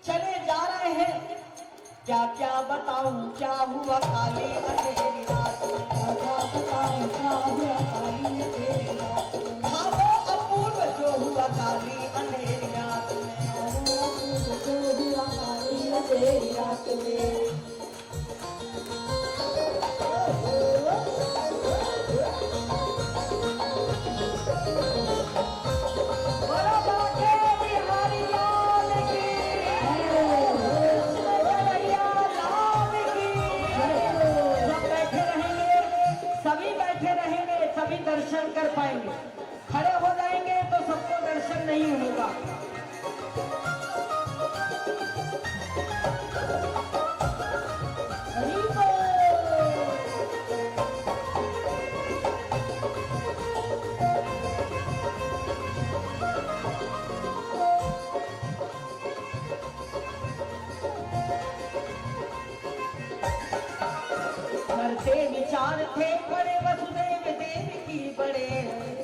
चले जा रहे हैं। क्या क्या बताऊं क्या हुआ काली अंधेरी रात में, क्या बताऊं क्या हुआ काली अंधेरी रात में। हाँ वो अपूर्व जो हुआ काली अंधेरी रात में, वो अपूर्व जो हुआ काली अंधेरी रात में। दर्शन कर पाएंगे, खड़े हो जाएंगे तो सबको दर्शन नहीं होगा। करते विचार थे बड़े वसुदेव देव की बड़े,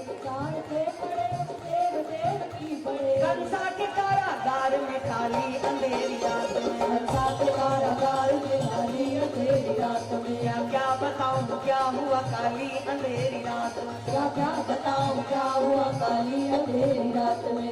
विचार थे बड़े वसुदेव देव की बड़े। कंसा के कारागार में काली अंधेरी रात में, कंसा के कारागार में काली अंधेरी रात में। क्या क्या बताऊं क्या हुआ काली अंधेरी रात में, क्या क्या बताऊं क्या हुआ काली अंधेरी रात में।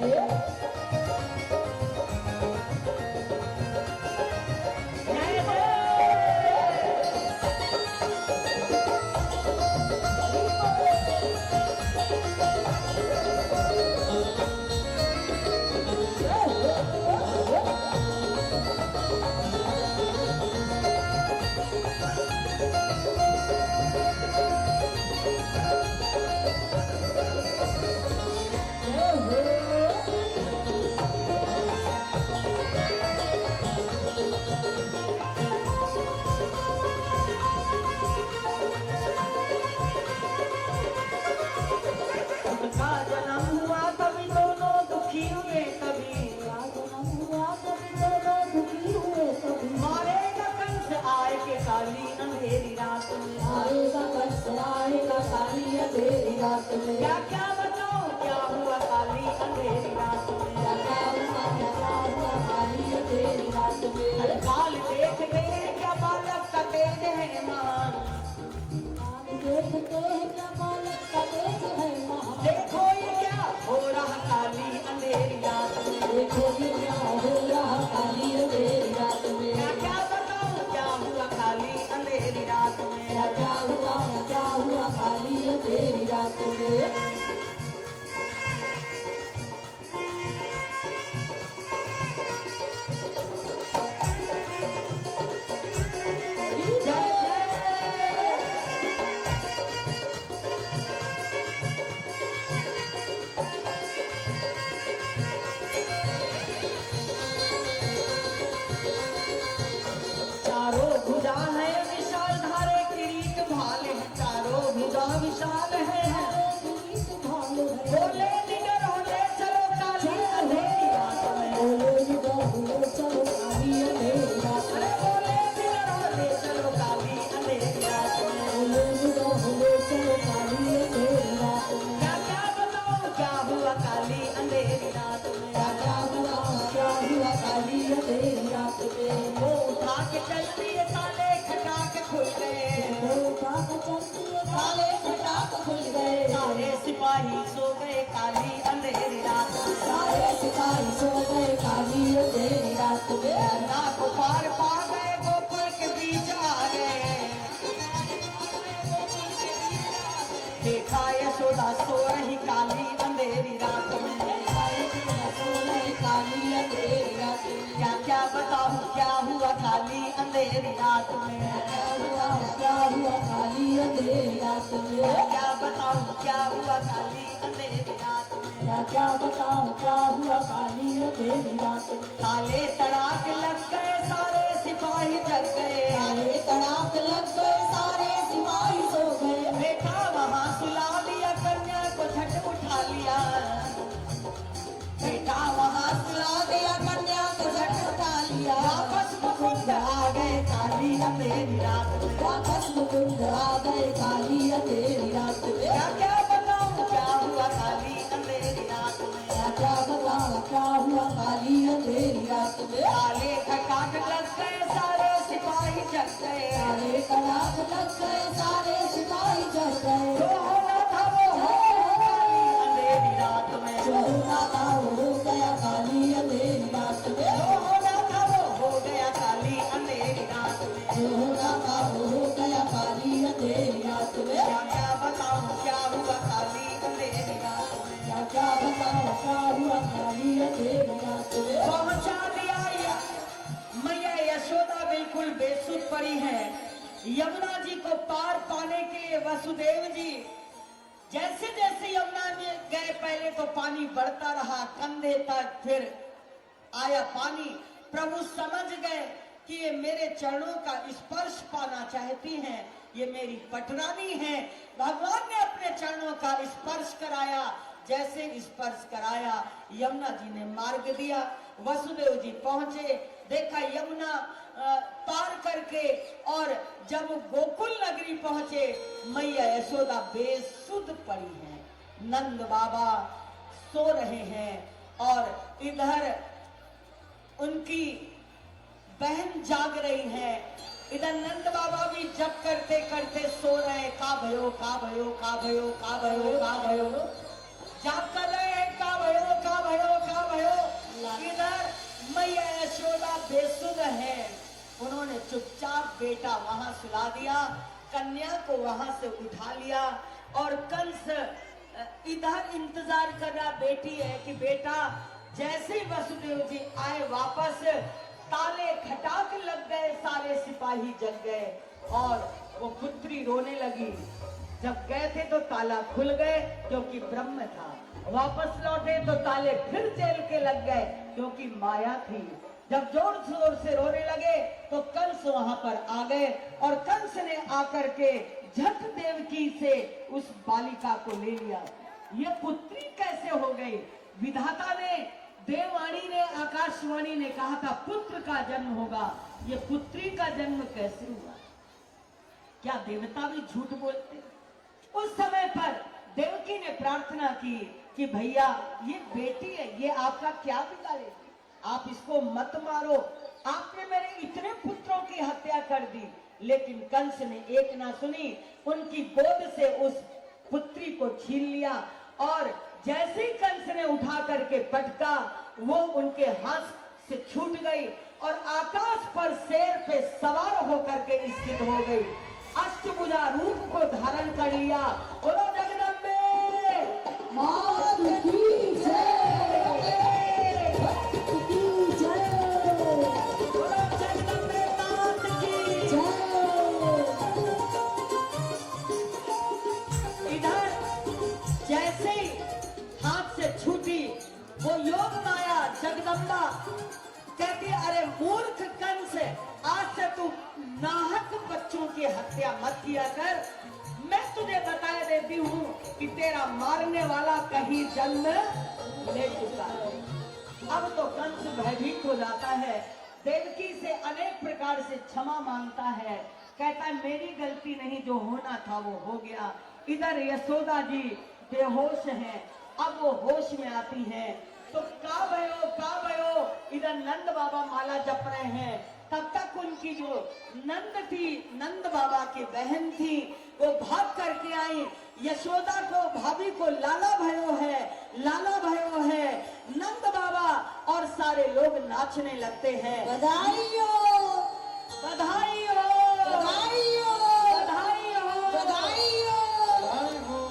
काली अंधेरी रात में आएगा कंस, आएगा काली अंधेरी रात में। क्या क्या बताऊं क्या हुआ काली अंधेरी रात में, क्या क्या बताऊं क्या हुआ काली अंधेरी रात में। अरे काल देख गए क्या बालक का तेज है महान, काल देखते हैं क्या बालक का तेज है महान। देखो ये क्या हो रहा काली अंधेरी रात में, देखो ये क्या हो रहा काली अंधेरी रात में। क्या क्या काली अंधेरी रात में, क्या हुआ काली अंधेरी रात में। विशाल है बोले निगर होले चलो काली अंधेरी रात में, बोले निगर होले चलो काली अंधेरी रात में। बोले निगर होले चलो काली अंधेरी रात में, बोले निगर होले चलो काली अंधेरी रात में। क्या क्या बताऊं क्या हुआ काली अंधेरी रात में, क्या क्या बताऊं क्या हुआ काली अंधेरी रात में। वो उठा के चलती है ताले खटाक खुल गए, वो उठा के चलती है ताले खुल गए। सारे सिपाही सो गए काली अंधेरी रात में, सारे सिपाही सो गए काली अंधेरी रात में। गंगा को पार पा गए गोकुल के बीच आ गए, देखा यशोदा सो रही काली अंधेरी रात में, सो रही काली अंधेरी रात में। क्या क्या बताऊं क्या हुआ काली अंधेरी रात में, क्या हुआ काली अंधेरी रात में। क्या बताऊं क्या हुआ काली अंधेरी रात में, क्या बताऊं क्या हुआ काली अंधेरी रात में। ताले तड़ाक लग गए सारे सिपाही जग गए, ताले तड़ाक लग गए सारे सिपाही सो गए। देखा वहां सुला दिया कन्या को झट उठा लिया, बेटा वहां सुला दिया कन्या को झट उठा लिया। वापस मुकुंद आ गए काली अंधेरी रात में, वापस मुकुंद आ गए काली अंधेरी रात में। क्या क्या बताऊं क्या हुआ काली अंधेरी रात में, क्या क्या बताऊं क्या हुआ काली अंधेरी यमुना जी को पार पाने के लिए वसुदेव जी जैसे जैसे यमुना में गए, पहले तो पानी बढ़ता रहा कंधे तक, फिर आया पानी। प्रभु समझ गए कि ये मेरे चरणों का स्पर्श पाना चाहती हैं, ये मेरी पटरानी है। भगवान ने अपने चरणों का स्पर्श कराया। जैसे स्पर्श कराया, यमुना जी ने मार्ग दिया। वसुदेव जी पहुंचे, देखा यमुना पार करके, और जब गोकुल नगरी पहुंचे, मैया यशोदा बेसुध पड़ी हैं, नंद बाबा सो रहे हैं, और इधर उनकी बहन जाग रही है, इधर नंद बाबा भी जप करते करते सो रहे। का भयो का भयो का भयो का भयो का भयो जाप कर रहे हैं, का भयो का भयो का भयो। इधर मैया यशोदा बेसुध है, उन्होंने चुपचाप बेटा वहां सुला दिया, कन्या को वहां से उठा लिया, और कंस इधर इंतजार कर रहा बेटी है कि बेटा। जैसे ही वसुदेव जी आए वापस, ताले खटाक लग गए, सारे सिपाही जग गए, और वो पुत्री रोने लगी। जब गए थे तो ताला खुल गए क्योंकि ब्रह्म था, वापस लौटे तो ताले फिर जेल के लग गए क्योंकि माया थी। जब जोर जोर से रोने लगे तो कंस वहां पर आ गए, और कंस ने आकर के झट देवकी से उस बालिका को ले लिया। ये पुत्री कैसे हो गई? विधाता ने, देववाणी ने, आकाशवाणी ने कहा था पुत्र का जन्म होगा, ये पुत्री का जन्म कैसे हुआ? क्या देवता भी झूठ बोलते? उस समय पर देवकी ने प्रार्थना की कि भैया ये बेटी है, ये आपका क्या बिगाड़ेगी, आप इसको मत मारो, आपने मेरे इतने पुत्रों की हत्या कर दी। लेकिन कंस ने एक ना सुनी, उनकी गोद से उस पुत्री को छीन लिया, और जैसे ही कंस ने उठा करके पटका, वो उनके हाथ से छूट गई और आकाश पर शेर पे सवार होकर के स्थित हो गई। अष्टभुजा रूप को धारण कर लिया। बोलो जगदम्बे मात की जय, की जय, बोलो जगदम्बे मात की जय। इधर जैसे हाथ से छूटी वो योग माया जगदम्बा कहती, अरे मूर्ख कंस, आज से तू नाहक बच्चों की हत्या मत किया कर। मैं तुझे बता देती हूँ कि तेरा मारने वाला कहीं जन्म ले चुका है। अब तो कंस भयभीत हो जाता है, देवकी से अनेक प्रकार से क्षमा मांगता है, कहता है मेरी गलती नहीं, जो होना था वो हो गया। इधर यशोदा जी बेहोश हैं, अब वो होश में आती हैं, तो का भयो, इधर नंद बाबा माला जप रहे हैं। तब तक उनकी जो नंद थी, नंद बाबा की बहन थी, वो भाग करके आई। यशोदा को, भाभी को लाला भयो है, लाला भयो है। नंद बाबा और सारे लोग नाचने लगते हैं, बधाई हो, बधाई हो, बधाई हो, बधाई हो, बधाई हो, बधाई हो।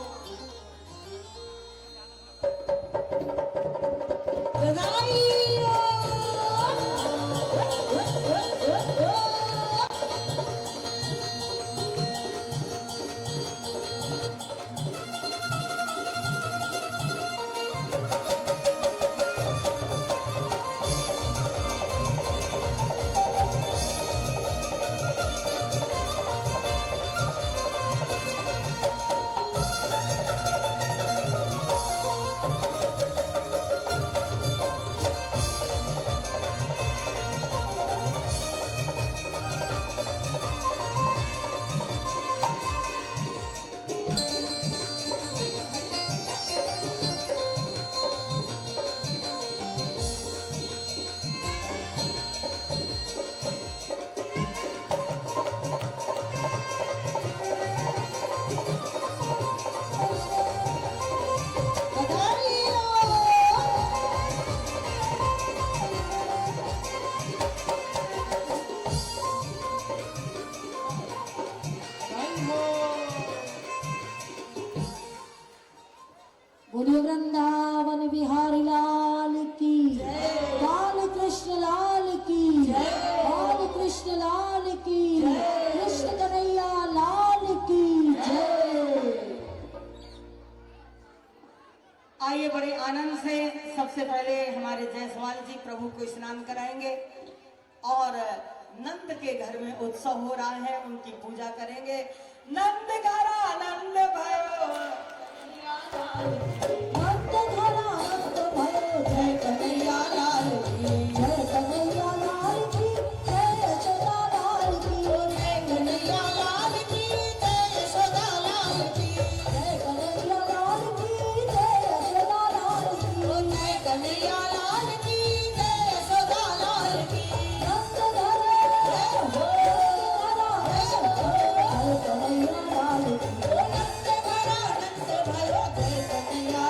आइए बड़े आनंद से सबसे पहले हमारे जायसवाल जी प्रभु को स्नान कराएंगे और नंद के घर में उत्सव हो रहा है, उनकी पूजा करेंगे। नंद घर आनंद भयो, नंद घर आनंद भयो, जय कन्हैया लाल की, जय कन्हैया लाल की, जय यशोदा लाल की, जय कन्हैया लाल की, जय यशोदा लाल की, जय कन्हैया लाल की, जय यशोदा लाल की, जय कन्हैया लाल की, जय यशोदा लाल की। नंद घर जय हो, जय कन्हैया लाल की, नंद घर आनंद भयो, जय कन्हैया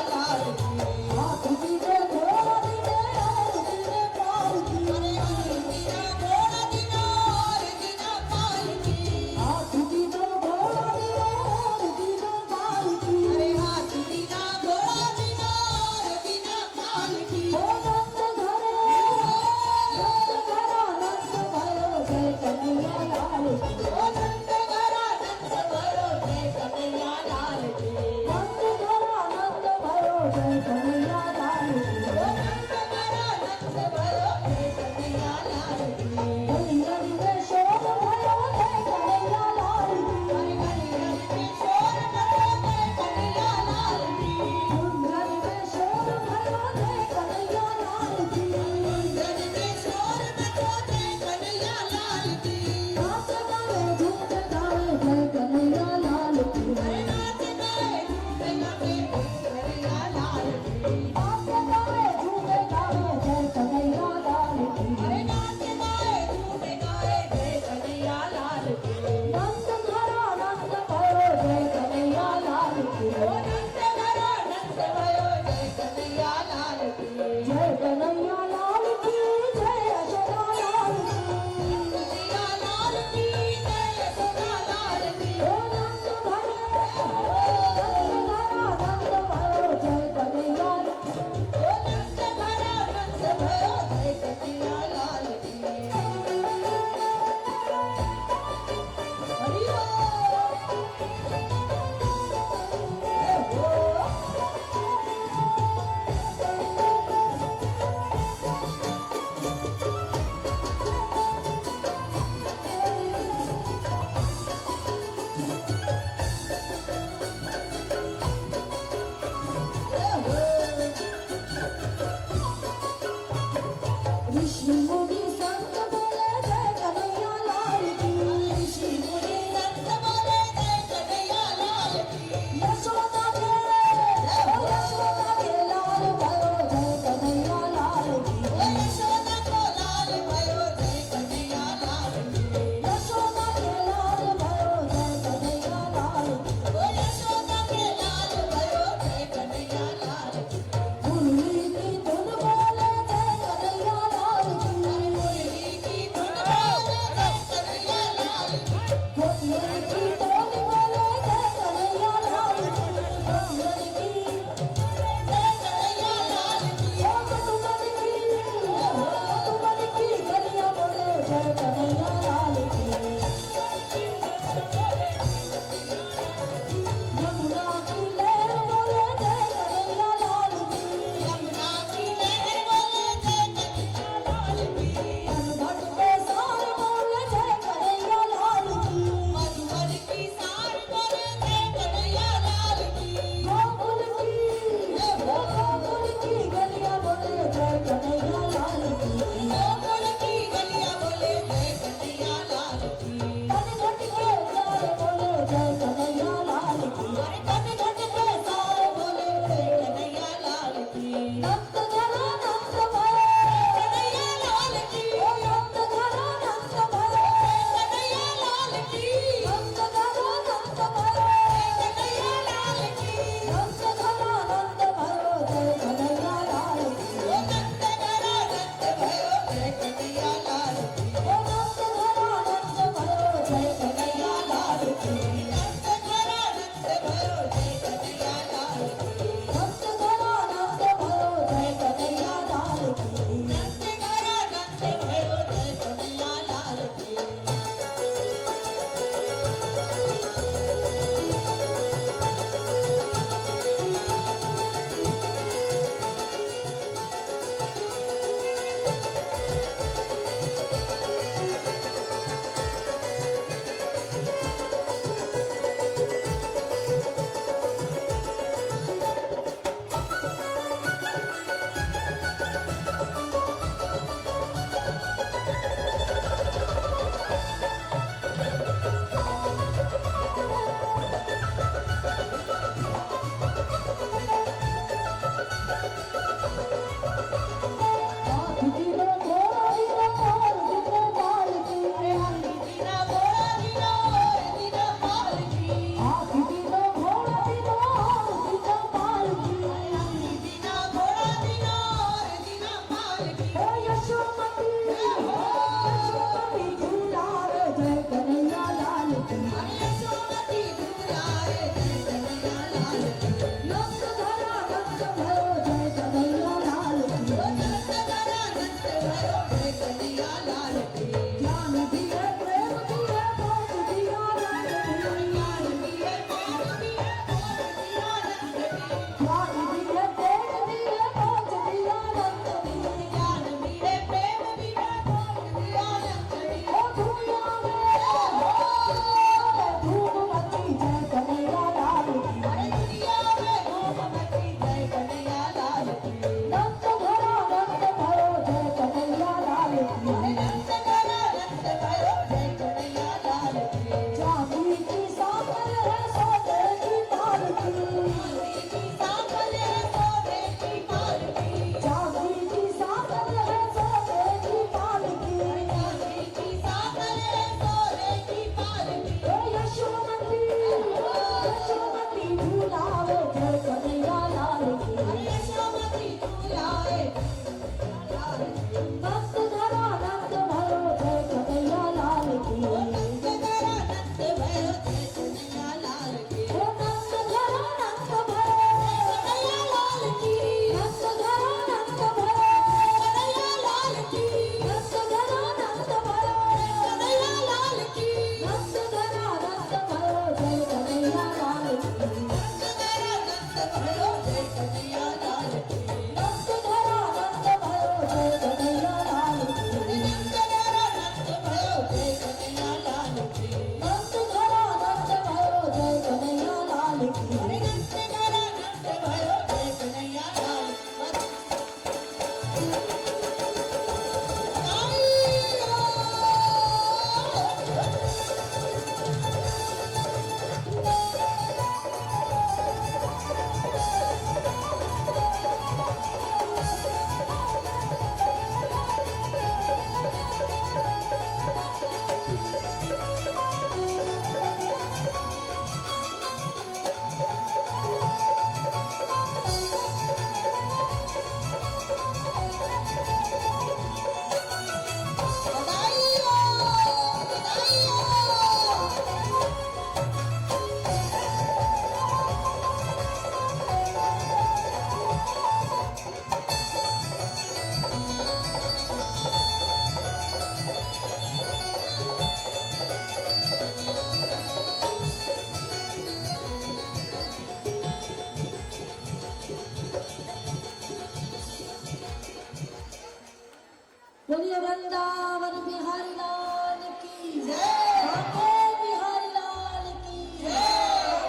वृंदावन बिहारी लाल की जय, बांके बिहारी लाल की जय,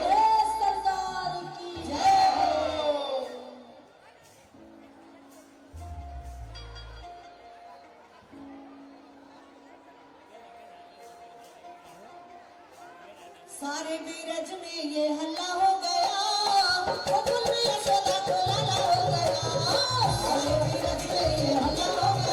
बोले सरदार की जय। सारे बीरज में ये हल्ला हो गया, गोकुल में यशोदा को लाला हो गया। सारे बीरज में ये हल्ला हो गया,